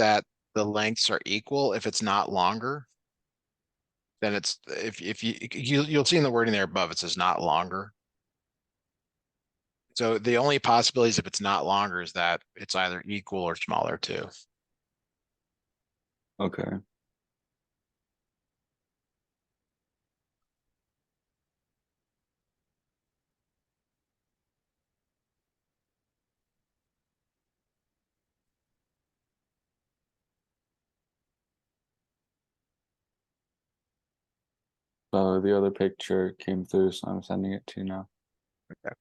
that the lengths are equal if it's not longer. Then it's, if you'll see in the wording there above, it says not longer. So the only possibilities if it's not longer is that it's either equal or smaller too. Okay. So the other picture came through, so I'm sending it to you now. Okay.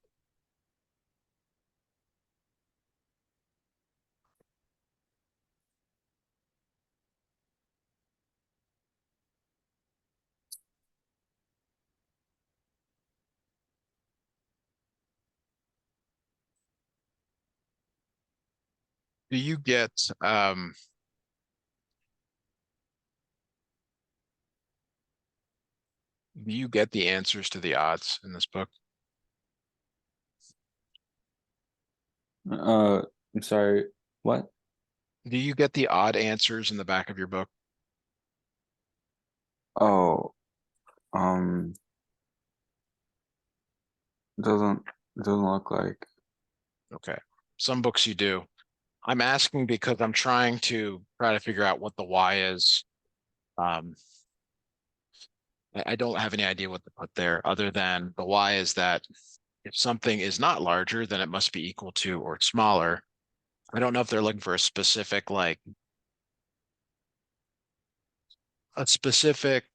Do you get do you get the answers to the odds in this book? I'm sorry, what? Do you get the odd answers in the back of your book? Oh, um, it doesn't look like. Okay. Some books you do. I'm asking because I'm trying to figure out what the Y is. Um, I don't have any idea what to put there other than the Y is that if something is not larger, then it must be equal to or smaller. I don't know if they're looking for a specific, like a specific,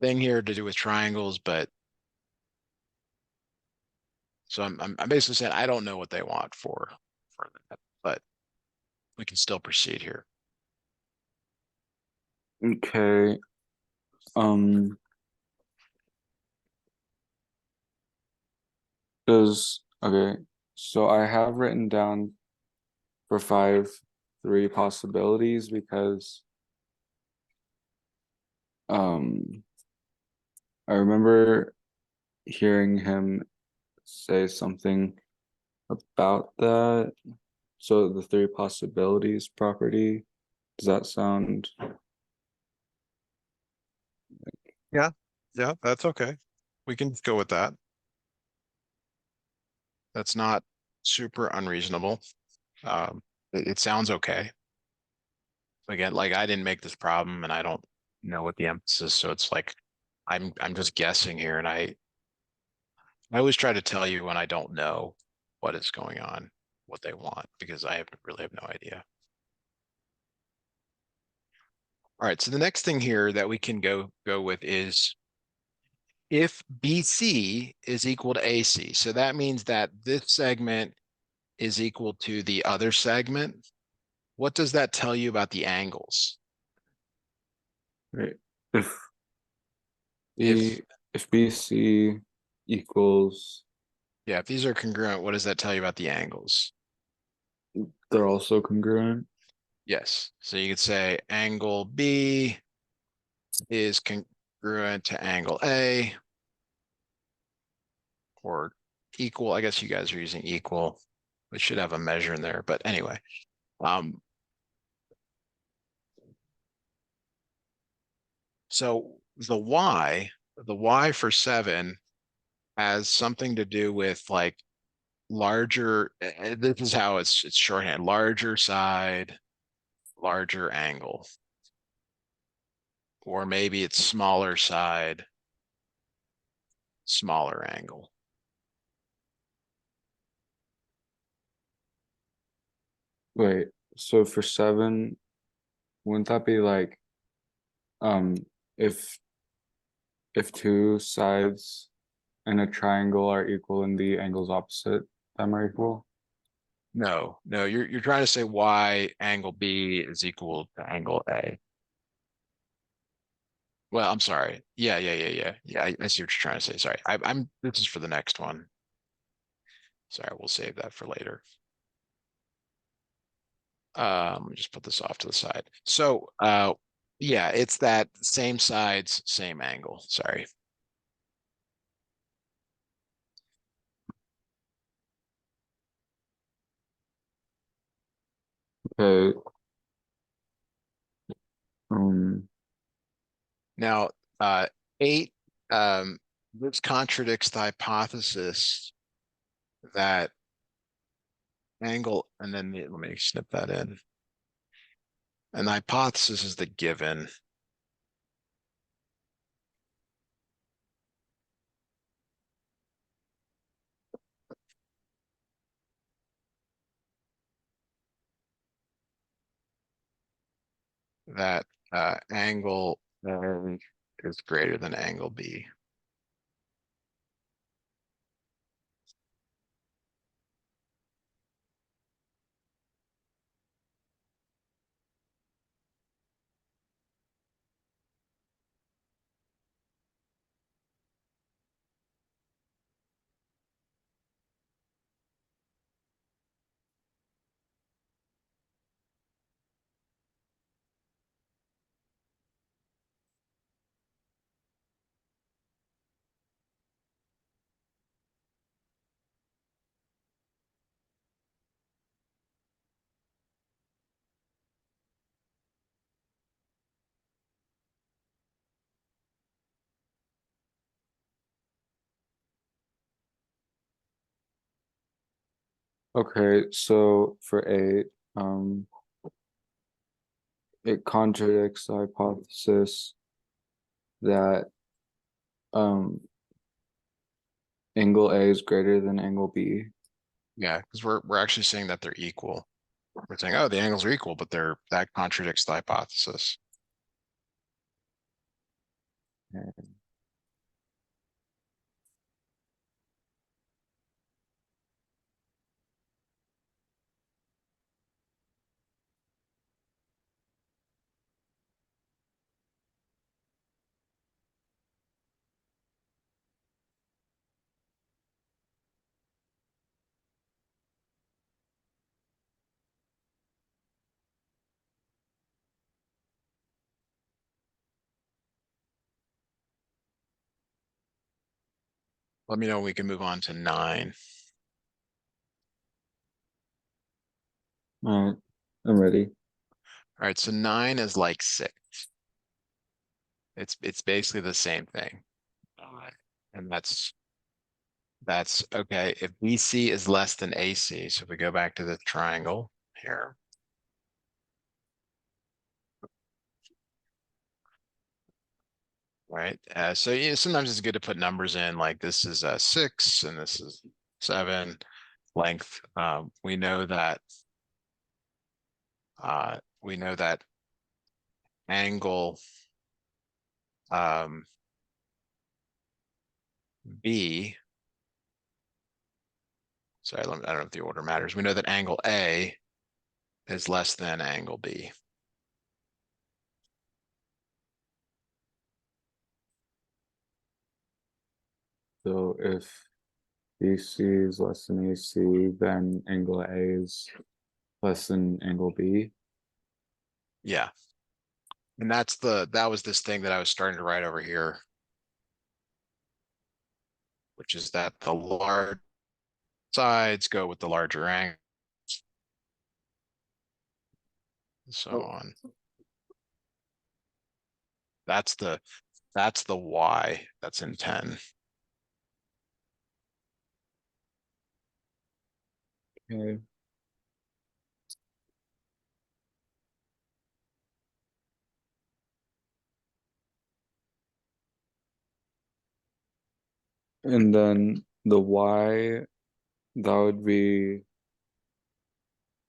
thing here to do with triangles, but so I'm basically saying I don't know what they want for that, but we can still proceed here. Okay. Um, okay. So I have written down for five, three possibilities because um I remember hearing him say something about that. So the three possibilities property, does that sound Yeah, yeah, that's okay. We can go with that. That's not super unreasonable. It sounds okay. Again, like I didn't make this problem and I don't know what the emphasis, so it's like I'm just guessing here, and I always try to tell you when I don't know what is going on, what they want, because really have no idea. All right, so the next thing here that we can go with is if BC is equal to AC. So that means that this segment is equal to the other segment. What does that tell you about the angles? right? If If B if BC equals, Yeah, if these are congruent, what does that tell you about the angles? they're also congruent. Yes. So you could say angle B is congruent to angle A, or equal. I guess you guys are using equal. We should have a measure in there, but anyway. Um, so the Y for 7 has something to do with like larger. This is how it's shorthand: larger side, larger angle, or maybe it's smaller side, smaller angle. Wait, so for seven, wouldn't that be like um if two sides in a triangle are equal and the angles opposite them are equal? No, no, you're trying to say Y angle B is equal to angle A. Well, I'm sorry. Yeah. I see what you're trying to say. Sorry. This is for the next one. Sorry, we'll save that for later. Let me just put this off to the side. So, yeah, it's that same sides, same angle. Sorry. Okay. Um, Now, eight, this contradicts the hypothesis that angle, and then let me snip that in. And the hypothesis is the given that angle A is greater than angle B. okay, so for eight, um, it contradicts the hypothesis that um angle A is greater than angle B. Yeah, because we're actually saying that they're equal. We're saying, oh, the angles are equal, but that contradicts the hypothesis. Let me know when we can move on to 9. All right, I'm ready. All right, so 9 is like 6. It's basically the same thing. And that's okay. If BC is less than AC, so if we go back to the triangle here, right? So sometimes it's good to put numbers in, like this is 6 and this is 7 length. We know that angle um, B. Sorry, I don't know if the order matters. We know that angle A is less than angle B. So if BC is less than AC, then angle A is less than angle B. Yeah. And that was this thing that I was starting to write over here, which is that the large sides go with the larger angle, and so Oh, on. That's the that's the Y that's in 10. okay. And then the Y, that would be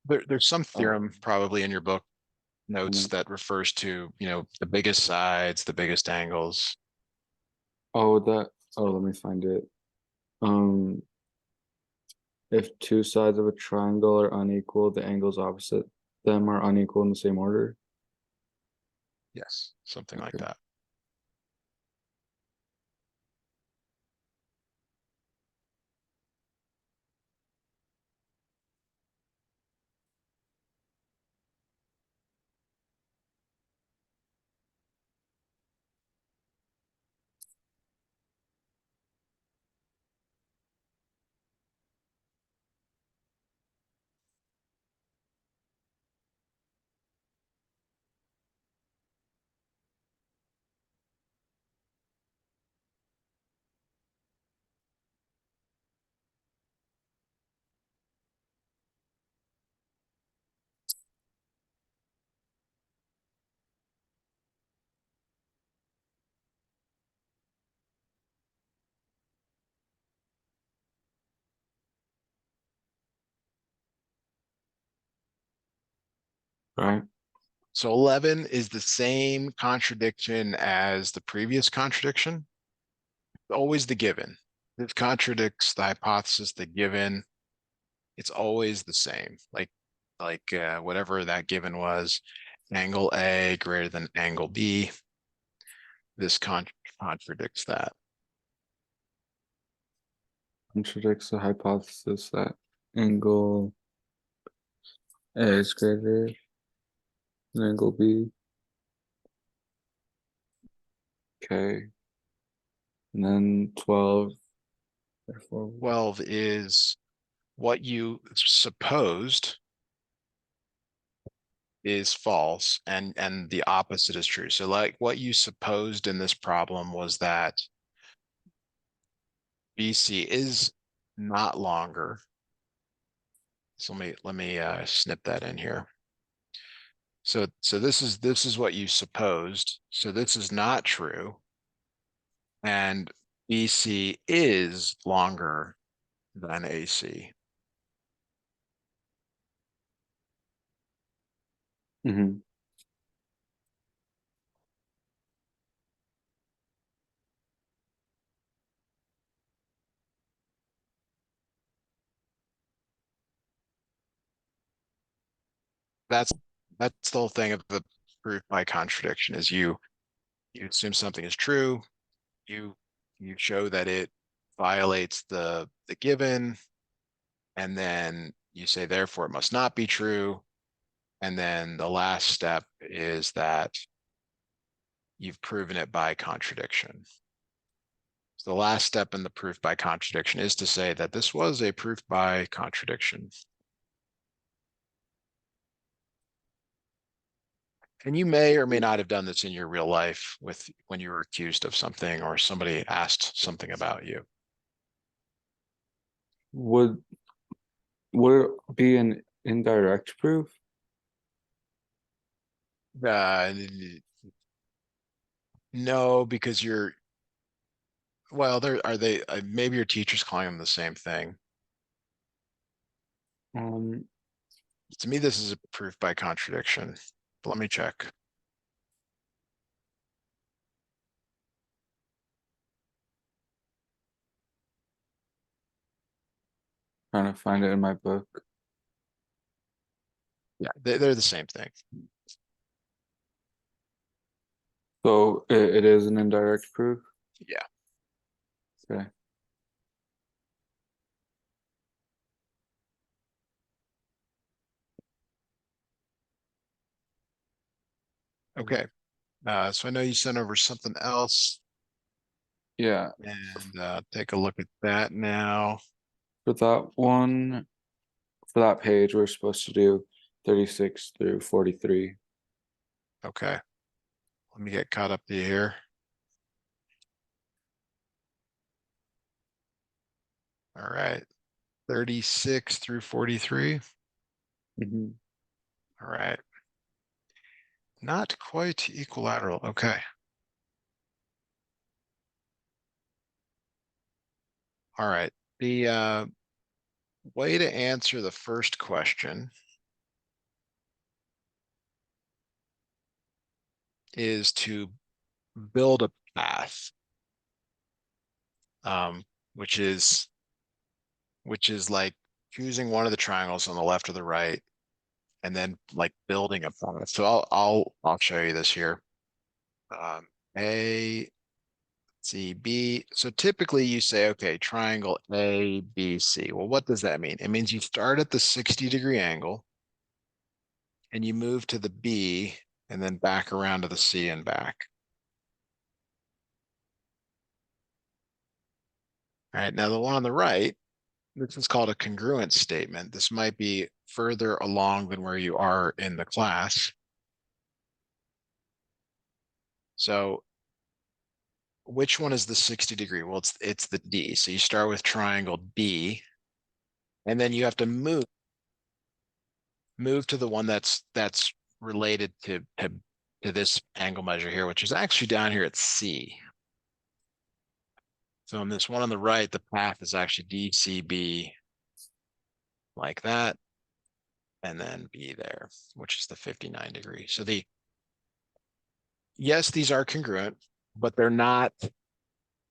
There's some um, theorem probably in your book notes that refers to, the biggest sides, the biggest angles. oh that oh let me find it. Um, if two sides of a triangle are unequal, the angles opposite them are unequal in the same order. Yes, something like Okay. that. right? So 11 is the same contradiction as the previous contradiction. Always the given. If it contradicts the hypothesis, the given, it's always the same. Like whatever that given was, angle A greater than angle B. This contradicts that. Contradicts the hypothesis that angle A is greater than angle B. Okay. And then 12, therefore, 12 is what you supposed is false and the opposite is true. So like what you supposed in this problem was that BC is not longer. So let me snip that in here. So this is what you supposed. So this is not true. And BC is longer than AC. mm-hmm. That's that's the whole thing of the proof by contradiction is you assume something is true, you you show that it violates the given, and then you say therefore it must not be true. And then the last step is that you've proven it by contradiction. So the last step in the proof by contradiction is to say that this was a proof by contradiction. And you may or may not have done this in your real life with when you were accused of something or somebody asked something about you. Would would it be an indirect proof? Uh, no, because well, there are they maybe your teacher's calling them the same thing. Um, To me, this is a proof by contradiction. But let me check. Trying to find it in my book. Yeah, they're the same thing. So it is an indirect proof. Yeah. Okay. Okay. So I know you sent over something else, Yeah. and take a look at that now. For that one, for that page, we're supposed to do 36 through 43. Okay. Let me get caught up to you here. All right. 36 through 43. Mm-hmm. All right. Not quite equilateral. Okay. All right. The way to answer the first question is to build a path, um, which is like choosing one of the triangles on the left or the right, and then like building a path. So I'll show you this here. A, C, B. So typically you say, okay, triangle A, B, C. Well, what does that mean? It means you start at the 60-degree angle and you move to the B and then back around to the C and back. All right, now the one on the right, this is called a congruence statement. This might be further along than where you are in the class. So which one is the 60-degree? Well, it's the D. So you start with triangle D, and then you have to move to the one that's related to this angle measure here, which is actually down here at C. So on this one on the right, the path is actually DCB like that. and then B there, which is the 59 degree. So yes, these are congruent, but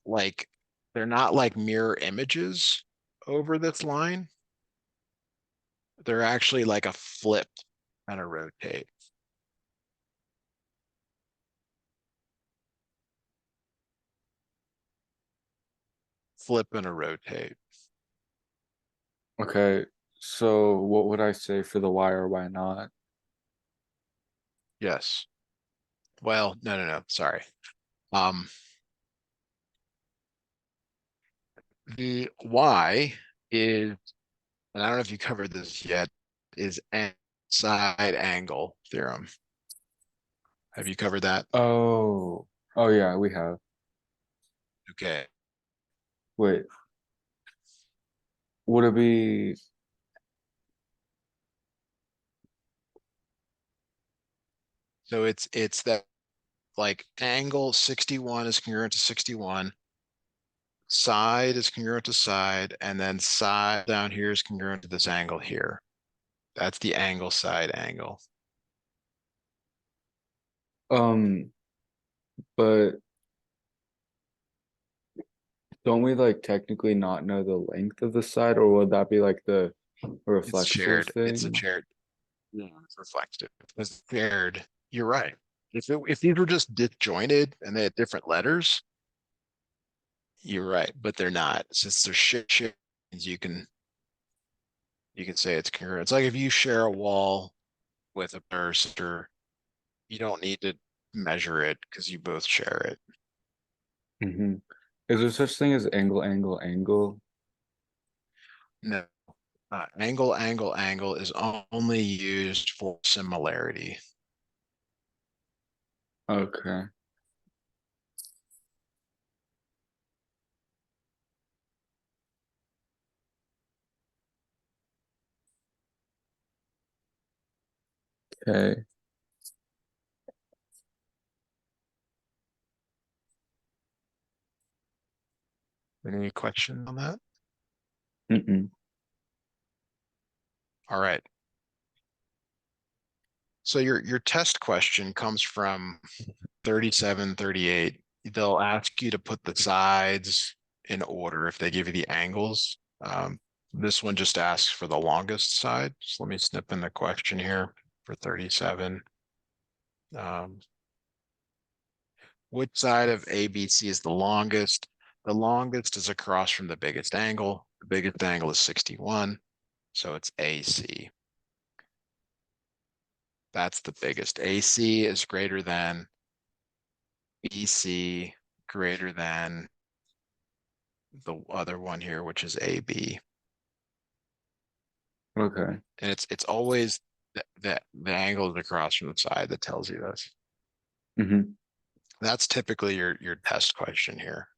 like, they're not like mirror images over this line. They're actually like a flip and a rotate. Flip and a rotate. Okay, so what would I say for the why or why not? Yes. Well, no, sorry. Um, the Y is, and I don't know if you covered this yet, is side angle theorem. Have you covered that? Oh, oh yeah, we have. Okay. Wait, would it be So it's that like angle 61 is congruent to 61, side is congruent to side, and then side down here is congruent to this angle here. That's the angle side angle. um, but don't we like technically not know the length of the side, or would that be like the It's reflexive shared. It's a thing? shared. Yeah, it's reflective. It's shared. You're right. If these were just disjointed and they had different letters, you're right, but they're not. Since they're shared, you can say it's congruent. It's like if you share a wall with a person, you don't need to measure it because you both share it. Mm-hmm. Is there such thing as angle, angle, angle? No, angle is only used for similarity. Okay. Okay. Any question on that? Mm-mm. All right. So your test question comes from 37, 38. They'll ask you to put the sides in order if they give you the angles. This one just asks for the longest side. So let me snip in the question here for 37. Um, which side of ABC is the longest? The longest is across from the biggest angle. The biggest angle is 61, so it's AC. That's the biggest. AC is greater than BC, greater than the other one here, which is AB. Okay. And it's always the angle is across from the side that tells you this. Mm-hmm. That's typically your test question here.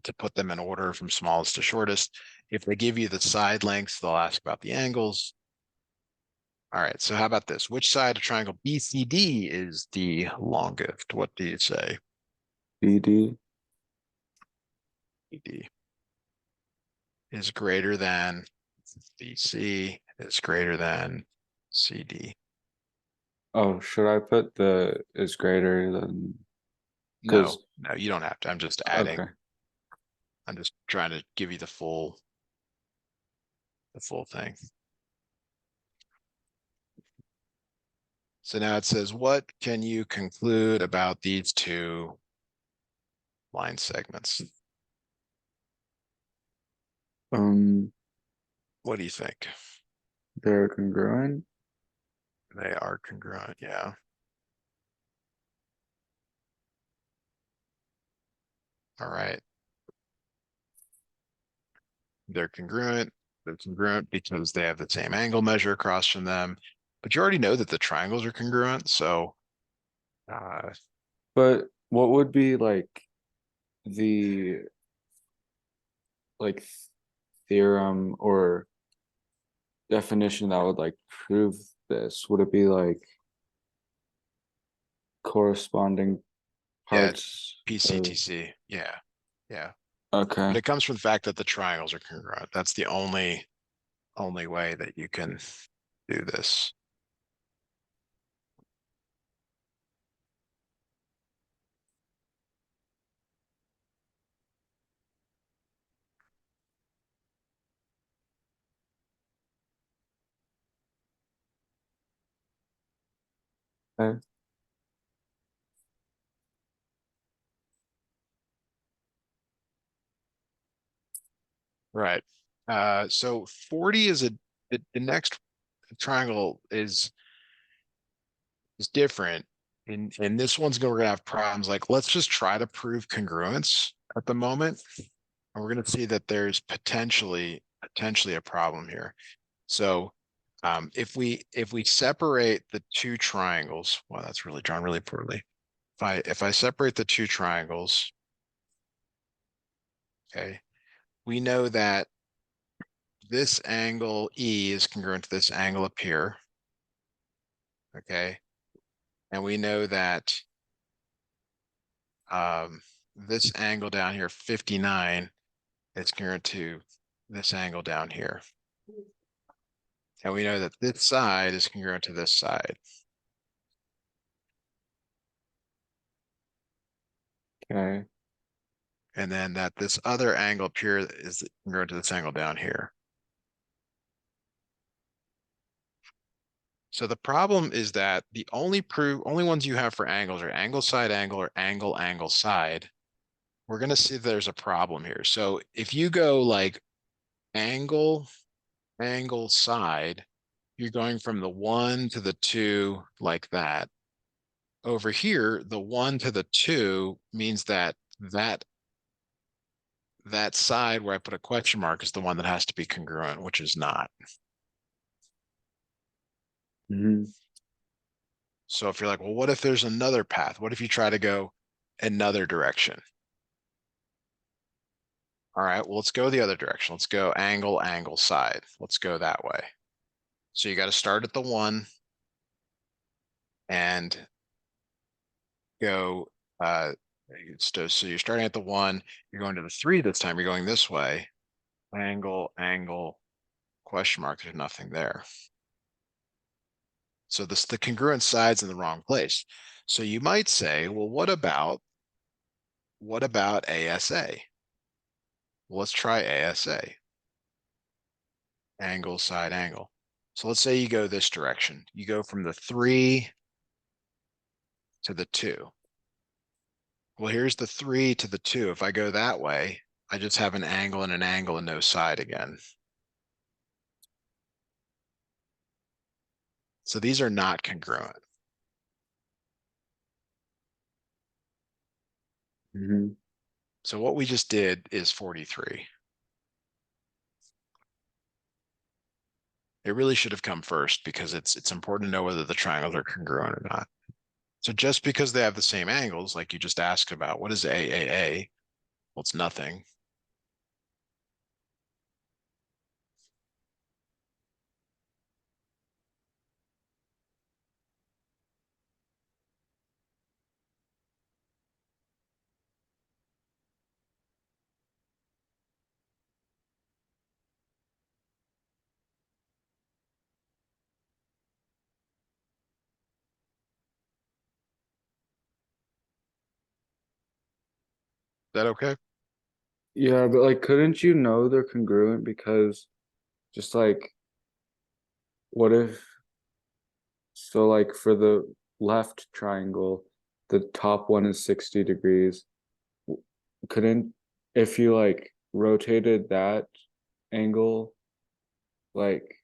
To put them in order from smallest to shortest. If they give you the side lengths, they'll ask about the angles. All right, so how about this? Which side of triangle BCD is the longest? What do you say? BD. BD is greater than BC is greater than CD. Oh, should I put the is greater than No, because no, you don't have to. I'm just adding. okay. I'm just trying to give you the full thing. So now it says, what can you conclude about these two line segments? Um, What do you think? they're congruent. They are congruent, yeah. All right. They're congruent. They're congruent because they have the same angle measure across from them. But you already know that the triangles are congruent. So uh, But what would be like the like theorem or definition that would like prove this? Would it be like corresponding yeah, it's parts of PCTC. Yeah. Yeah. But okay. it comes from the fact that the triangles are congruent. That's the only only way that you can do this. Okay. Right. So 40 is the next triangle is different. And this one's we're gonna have problems. Like, let's just try to prove congruence at the moment. And we're gonna see that there's potentially a problem here. So if we separate the two triangles, well, that's really drawn really poorly. If I separate the two triangles, okay, we know that this angle E is congruent to this angle up here. Okay. And we know that this angle down here, 59, is congruent to this angle down here. And we know that this side is congruent to this side. Okay. And then that this other angle up here is congruent to this angle down here. So the problem is that the only ones you have for angles are angle side angle or angle angle side. We're going to see there's a problem here. So if you go like angle angle side, you're going from the 1 to the 2 like that. Over here, the 1 to the 2 means that that side where I put a question mark is the one that has to be congruent, which is not. Mhm. So if you're like, well, what if there's another path? What if you try to go another direction? All right, well, let's go the other direction. Let's go angle, angle, side. Let's go that way. So you got to start at the 1 and go, so you're starting at the 1, you're going to the 3 this time, you're going this way. Angle, angle, question mark, there's nothing there. So the congruent side's in the wrong place. So you might say, well, what about ASA? Well, let's try ASA. Angle, side, angle. So let's say you go this direction. You go from the 3 to the 2. Well, here's the 3 to the 2. If I go that way, I just have an angle and no side again. So these are not congruent. Mhm. So what we just did is 43. It really should have come first because it's important to know whether the triangles are congruent or not. So just because they have the same angles, like you just asked about, what is AAA? Well, it's nothing. Is that okay? Yeah, but like, couldn't you know they're congruent because just like, what if, so like for the left triangle, the top one is 60 degrees. Couldn't, if you like rotated that angle like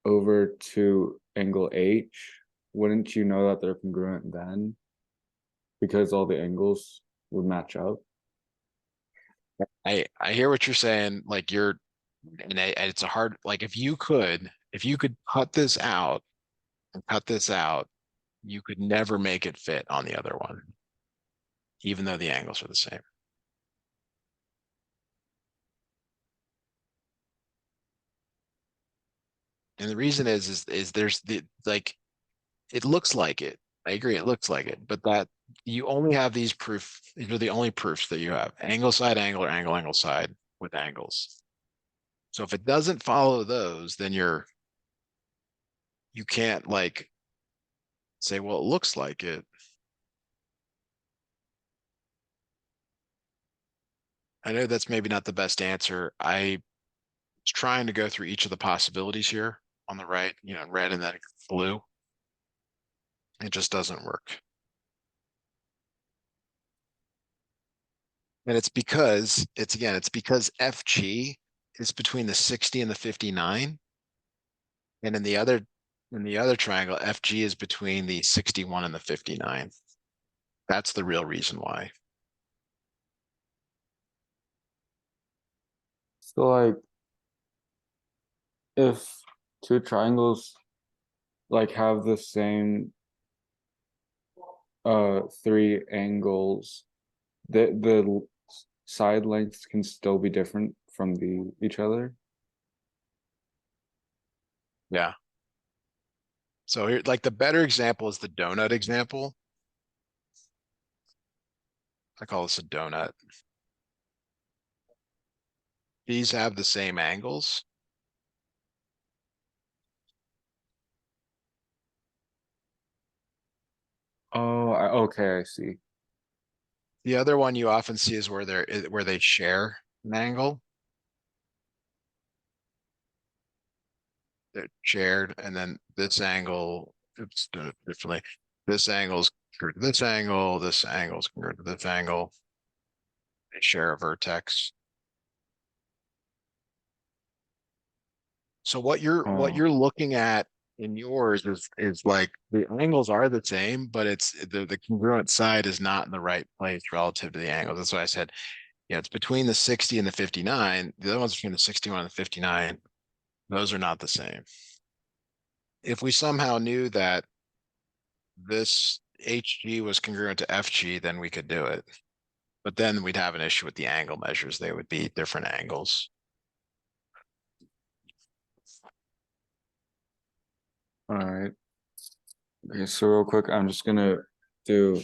over to angle H, wouldn't you know that they're congruent then? Because all the angles would match up. I hear what you're saying. Like it's a hard, like if you could cut this out and cut this out, you could never make it fit on the other one, even though the angles are the same. And the reason is there's the like it looks like it. I agree, it looks like it, but that you only have these proof. These are the only proofs that you have: angle side angle or angle angle side with angles. So if it doesn't follow those, then you can't like say, well, it looks like it. I know that's maybe not the best answer. I was trying to go through each of the possibilities here on the right, red and then blue. It just doesn't work. And it's because FG is between the 60 and the 59. And in the other triangle, FG is between the 61 and the 59. That's the real reason why. So like if two triangles like have the same three angles, the side lengths can still be different from the each other. Yeah. So here, like the better example is the donut example. I call this a donut. These have the same angles. Oh, okay, I see. The other one you often see is where they share an angle. They're shared, and then this angle, oops, done it differently. This angle is congruent to this angle. This angle is congruent to this angle. They share a vertex. So what Oh, you're looking at in yours is like the angles are the same, but it's the congruent side is not in the right place relative to the angles. That's why I said, yeah, it's between the 60 and the 59. The other one's between the 61 and the 59. Those are not the same. If we somehow knew that this HG was congruent to FG, then we could do it. But then we'd have an issue with the angle measures. They would be different angles. all right. Okay, so real quick, I'm just gonna do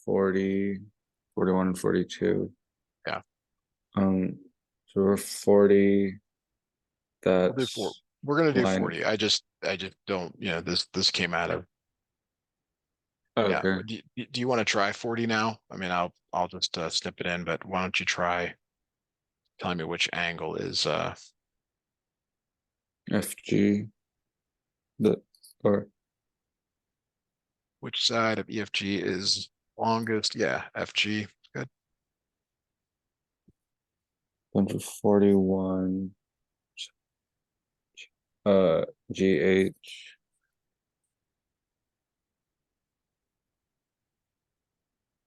40, 41, and 42. Yeah. So we're 40, We'll do four. that's We're gonna do line. 40. I just don't, this came out of, yeah. Okay, Do you want to try 40 now? I mean, I'll just snip it in, but why don't you try telling me which angle is FG, the or which side of EFG is longest? Yeah, FG. Good. bunch of 41, GH,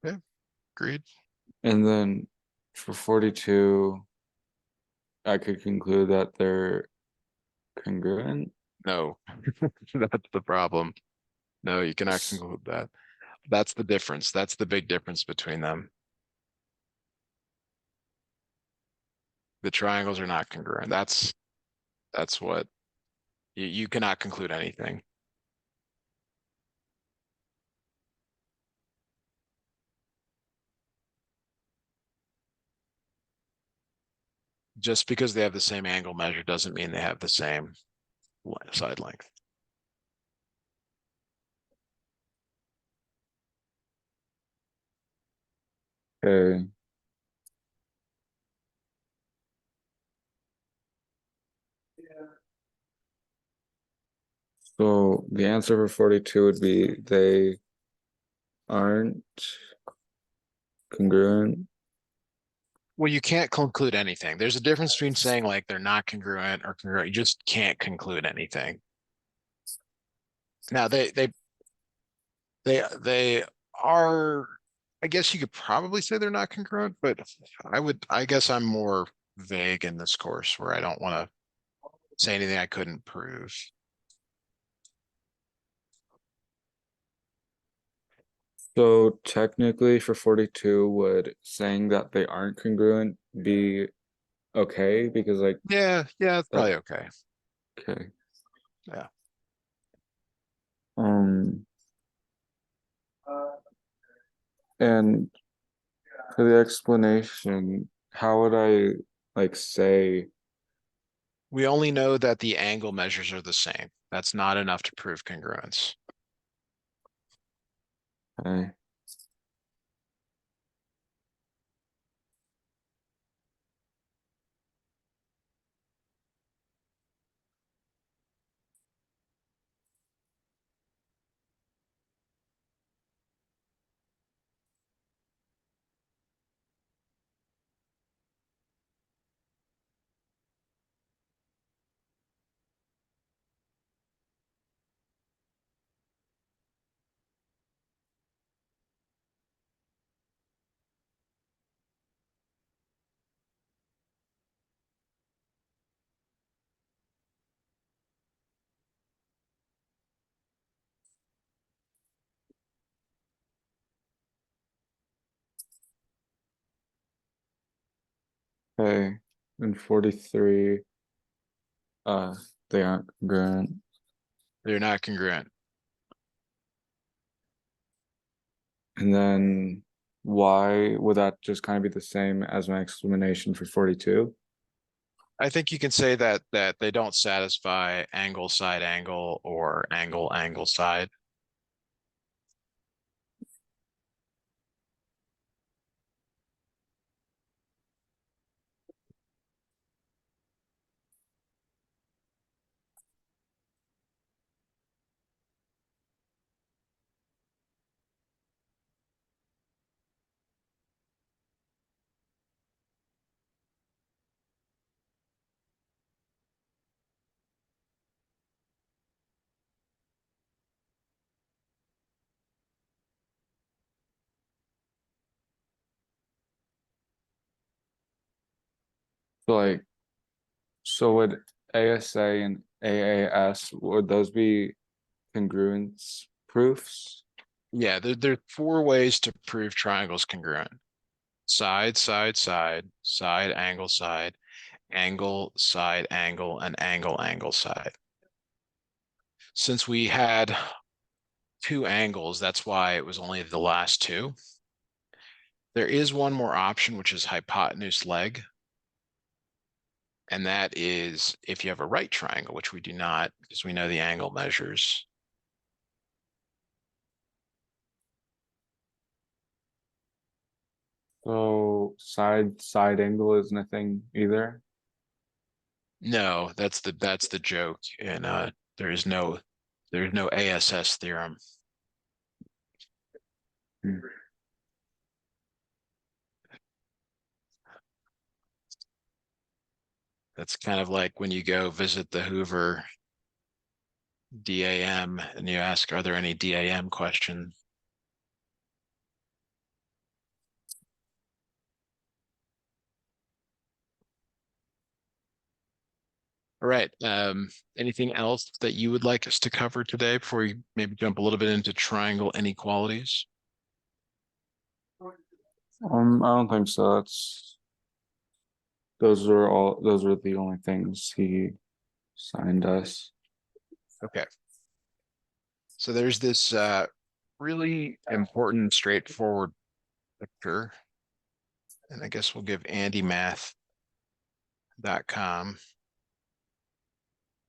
Okay, agreed. and then for 42, I could conclude that they're congruent. No, that's the problem. No, you cannot conclude that. That's the difference. That's the big difference between them. The triangles are not congruent. That's what you cannot conclude anything. Just because they have the same angle measure doesn't mean they have the same side length. Okay. So the answer for 42 would be they aren't congruent. Well, you can't conclude anything. There's a difference between saying like they're not congruent or congruent. You just can't conclude anything. Now they are, I guess you could probably say they're not congruent, but I guess I'm more vague in this course where I don't want to say anything I couldn't prove. So technically for 42, would saying that they aren't congruent be okay? Because like Yeah, it's that, probably okay. okay. Yeah. Um, and for the explanation, how would I like say We only know that the angle measures are the same. That's not enough to prove congruence. Okay. Okay. And 43, uh, they aren't congruent. They're not congruent. And then why would that just kind of be the same as my explanation for 42? I think you can say that they don't satisfy angle side angle or angle angle side. So like, so would ASA and AAS, would those be congruence proofs? Yeah, there are four ways to prove triangles congruent. Side, side, side, side, angle, side, angle, and angle, angle, side. Since we had two angles, that's why it was only the last two. There is one more option, which is hypotenuse leg. And that is if you have a right triangle, which we do not, because we know the angle measures. So side angle isn't a thing either. No, that's the joke. And there's no ASS theorem. Hmm. That's kind of like when you go visit the Hoover DAM and you ask, are there any DAM questions? All right. Anything else that you would like us to cover today before we maybe jump a little bit into triangle inequalities? I don't think so. Those are the only things he signed us. Okay. So there's this really important, straightforward picture. And I guess we'll give andymath.com.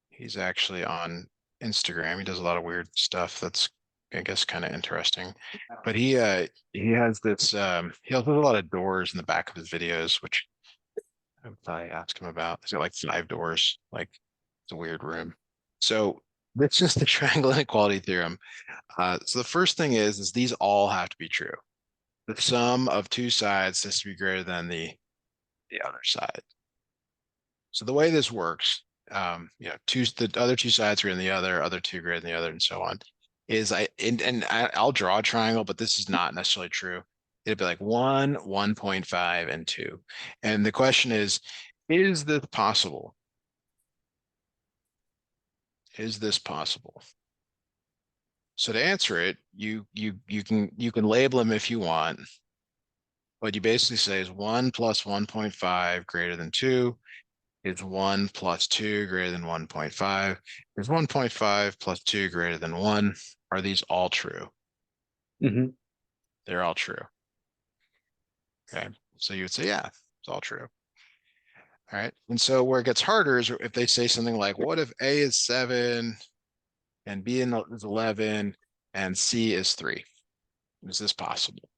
He's actually on Instagram. He does a lot of weird stuff that's, I guess, kind of interesting. But he has this he also has a lot of doors in the back of his videos, which I would probably ask him about. He's got like 5 doors, like it's a weird room. So that's just the triangle inequality theorem. So the first thing is these all have to be true. The sum of two sides has to be greater than the other side. So the way this works, the other two sides are in the other two greater than the other, and so on. I'll draw a triangle, but this is not necessarily true. It'd be like 1, 1.5, and 2. And the question is this possible? Is this possible? So to answer it, you can label them if you want. What you basically say is 1 plus 1.5 greater than 2. Is 1 plus 2 greater than 1.5? Is 1.5 plus 2 greater than 1? Are these all true? Mm-hmm. They're all true. Okay. So you would say, yeah, it's all true. All right. And so where it gets harder is if they say something like, what if A is 7 and B is 11 and C is 3? Is this possible?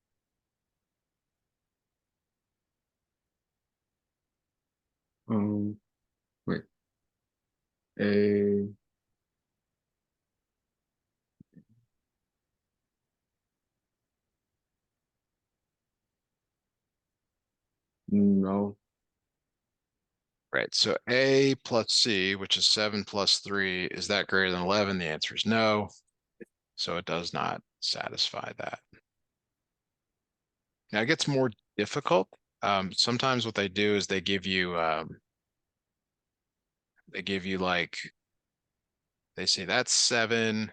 Wait. A no. Right. So A plus C, which is 7 plus 3, is that greater than 11? The answer is no. So it does not satisfy that. Now it gets more difficult. Sometimes what they do is they give you like, they say that's 7,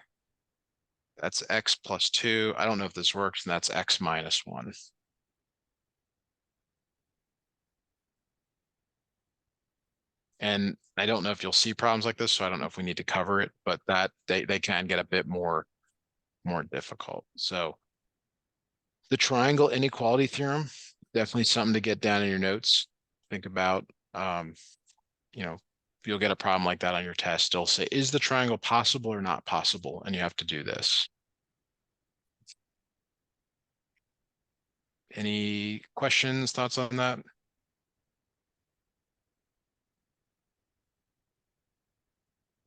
that's X plus 2. I don't know if this works, and that's X minus 1. And I don't know if you'll see problems like this, so I don't know if we need to cover it, but that they can get a bit more difficult. So the triangle inequality theorem, definitely something to get down in your notes. Think about, you know, if you'll get a problem like that on your test, it'll say, is the triangle possible or not possible? And you have to do this. Any questions, thoughts on that?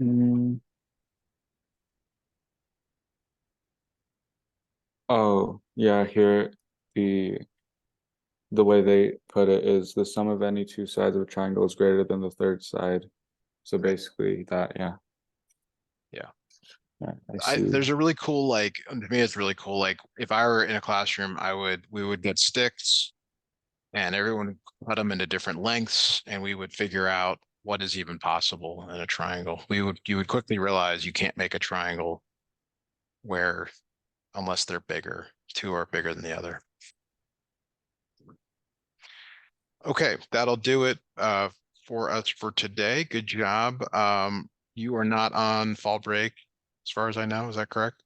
Mm. Oh, yeah, here the way they put it is the sum of any two sides of a triangle is greater than the third side. So Right. basically that, yeah. Yeah. Yeah, I see. There's a really cool, like, to me, it's really cool. Like if I were in a classroom, we would get sticks and everyone would cut them into different lengths and we would figure out what is even possible in a triangle. You would quickly realize you can't make a triangle where, unless they're bigger, two are bigger than the other. Okay, that'll do it for us for today. Good job. You are not on fall break, as far as I know. Is that correct?